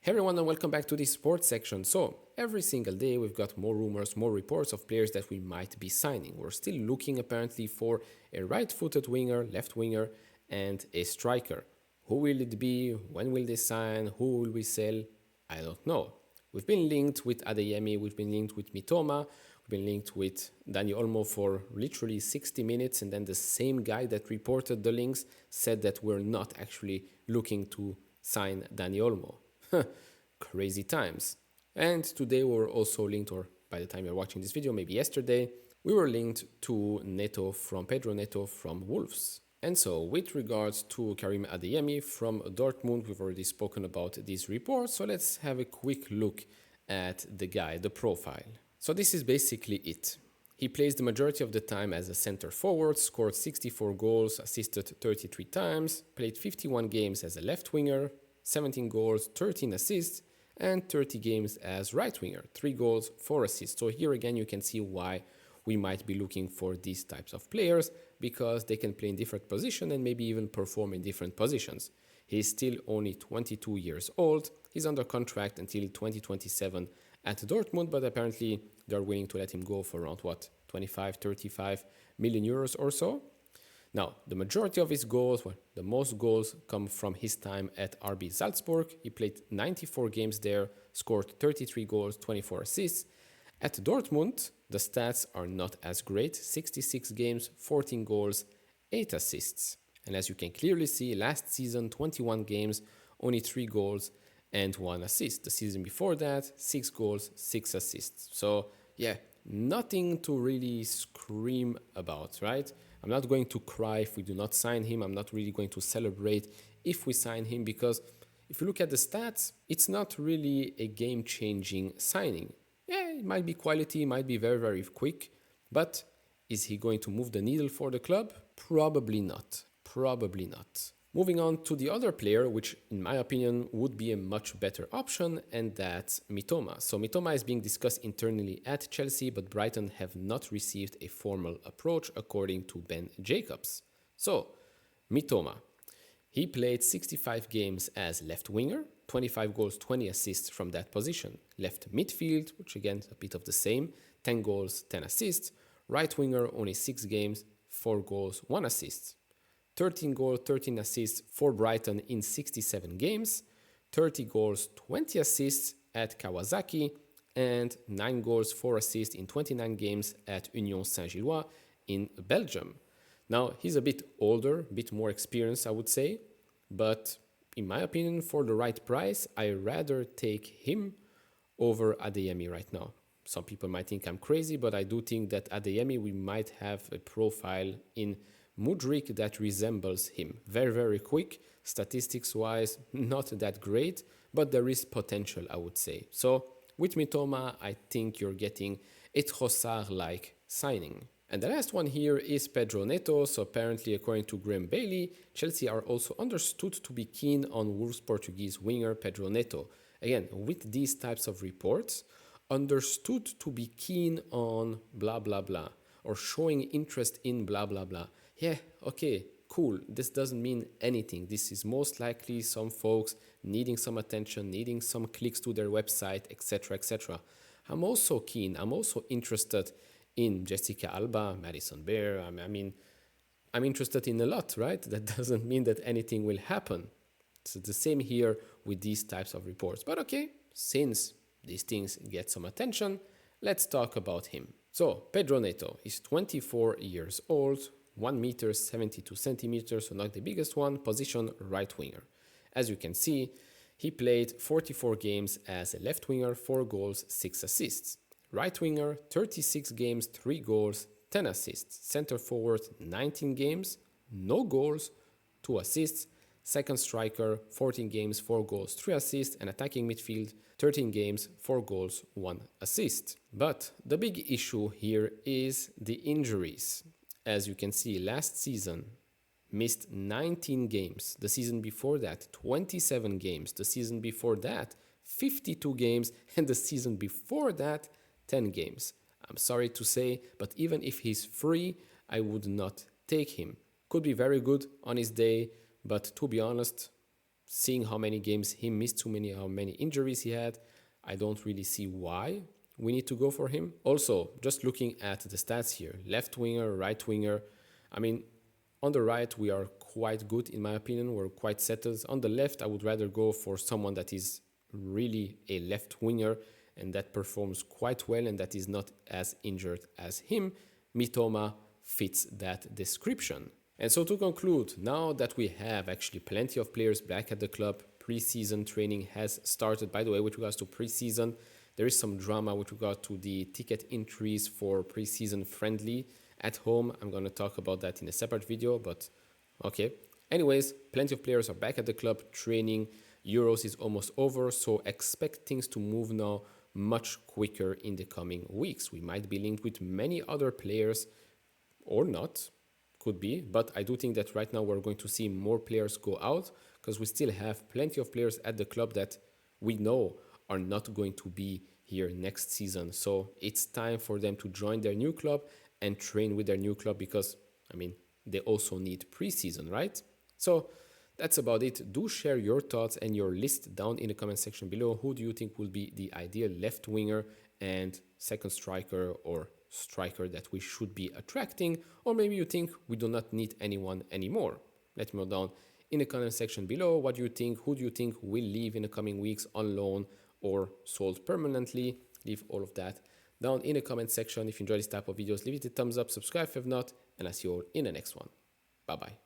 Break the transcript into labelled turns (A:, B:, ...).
A: Hey everyone and welcome back to the sports section. So every single day we've got more rumors, more reports of players that we might be signing. We're still looking apparently for a right-footed winger, left winger, and a striker. Who will it be? When will they sign? Who will we sell? I don't know. We've been linked with Adeyemi, we've been linked with Mitoma, we've been linked with Dani Olmo for literally 60 minutes, and then the same guy that reported the links said that we're not actually looking to sign Dani Olmo. Crazy times. And today we were also linked, or by the time you're watching this video, maybe yesterday, we were linked to Pedro Neto from Wolves. And so with regards to Karim Adeyemi from Dortmund, we've already spoken about these reports. So let's have a quick look at the guy, the profile. So this is basically it. He plays the majority of the time as a center forward, scored 64 goals, assisted 33 times, played 51 games as a left winger, 17 goals, 13 assists, and 30 games as right winger, 3 goals, 4 assists. So here again, you can see why we might be looking for these types of players, because they can play in different positions and maybe even perform in different positions. He's still only 22 years old. He's under contract until 2027 at Dortmund, but apparently they're willing to let him go for around 25, 35 million euros or so. Now, the majority of his goals, the most goals, come from his time at RB Salzburg. He played 94 games there, scored 33 goals, 24 assists. At Dortmund, the stats are not as great. 66 games, 14 goals, 8 assists. And as you can clearly see, last season, 21 games, only 3 goals and 1 assist. The season before that, 6 goals, 6 assists. So, yeah, nothing to really scream about, right? I'm not going to cry if we do not sign him. I'm not really going to celebrate if we sign him, because if you look at the stats, it's not really a game-changing signing. Yeah, it might be quality, it might be very, very quick, but is he going to move the needle for the club? Probably not. Probably not. Moving on to the other player, which in my opinion would be a much better option, and that's Mitoma. So Mitoma is being discussed internally at Chelsea, but Brighton have not received a formal approach according to Ben Jacobs. So Mitoma, he played 65 games as left winger, 25 goals, 20 assists from that position. Left midfield, which again is a bit of the same, 10 goals, 10 assists. Right winger, only 6 games, 4 goals, 1 assist. 13 goals, 13 assists for Brighton in 67 games, 30 goals, 20 assists at Kawasaki, and 9 goals, 4 assists in 29 games at Union Saint-Gilloise in Belgium. Now, he's a bit older, a bit more experienced, I would say, but in my opinion, for the right price, I'd rather take him over Adeyemi right now. Some people might think I'm crazy, but I do think that Adeyemi, we might have a profile in Mudryk that resembles him. Very, very quick, statistics-wise, not that great, but there is potential, I would say. So with Mitoma, I think you're getting a Trossard-like signing. And the last one here is Pedro Neto. So apparently, according to Graham Bailey, Chelsea are also understood to be keen on Wolves' Portuguese winger Pedro Neto. Again, with these types of reports, understood to be keen on blah, blah, blah, or showing interest in blah, blah, blah. Yeah, okay, cool. This doesn't mean anything. This is most likely some folks needing some attention, needing some clicks to their website, etc., etc. I'm also keen. I'm also interested in Jessica Alba, Madison Bear. I mean, I'm interested in a lot, right? That doesn't mean that anything will happen. It's the same here with these types of reports. But okay, since these things get some attention, let's talk about him. So, Pedro Neto is 24 years old, 1 meter 72 centimeters, so not the biggest one, position right winger. As you can see, he played 44 games as a left winger, 4 goals, 6 assists. Right winger, 36 games, 3 goals, 10 assists. Center forward, 19 games, no goals, 2 assists. Second striker, 14 games, 4 goals, 3 assists. And attacking midfield, 13 games, 4 goals, 1 assist. But the big issue here is the injuries. As you can see, last season, missed 19 games. The season before that, 27 games. The season before that, 52 games. And the season before that, 10 games. I'm sorry to say, but even if he's free, I would not take him. Could be very good on his day, but to be honest, seeing how many games he missed, how many injuries he had, I don't really see why we need to go for him. Also, just looking at the stats here, left winger, right winger. I mean, on the right, we are quite good, in my opinion. We're quite settled. On the left, I would rather go for someone that is really a left winger and that performs quite well and that is not as injured as him. Mitoma fits that description. And so to conclude, now that we have actually plenty of players back at the club, pre-season training has started. By the way, with regards to pre-season, there is some drama with regard to the ticket entries for pre-season friendly at home. I'm going to talk about that in a separate video, but okay. Anyways, plenty of players are back at the club training. Euros is almost over, so expect things to move now much quicker in the coming weeks. We might be linked with many other players or not, could be, but I do think that right now we're going to see more players go out because we still have plenty of players at the club that we know are not going to be here next season. So it's time for them to join their new club and train with their new club because, I mean, they also need preseason, right? So that's about it. Do share your thoughts and your list down in the comment section below. Who do you think will be the ideal left winger and second striker or striker that we should be attracting? Or maybe you think we do not need anyone anymore. Let me know down in the comment section below. What do you think? Who do you think will leave in the coming weeks on loan or sold permanently? Leave all of that down in the comment section. If you enjoy this type of videos, leave it a thumbs up, subscribe if you have not, and I'll see you all in the next one. Bye bye.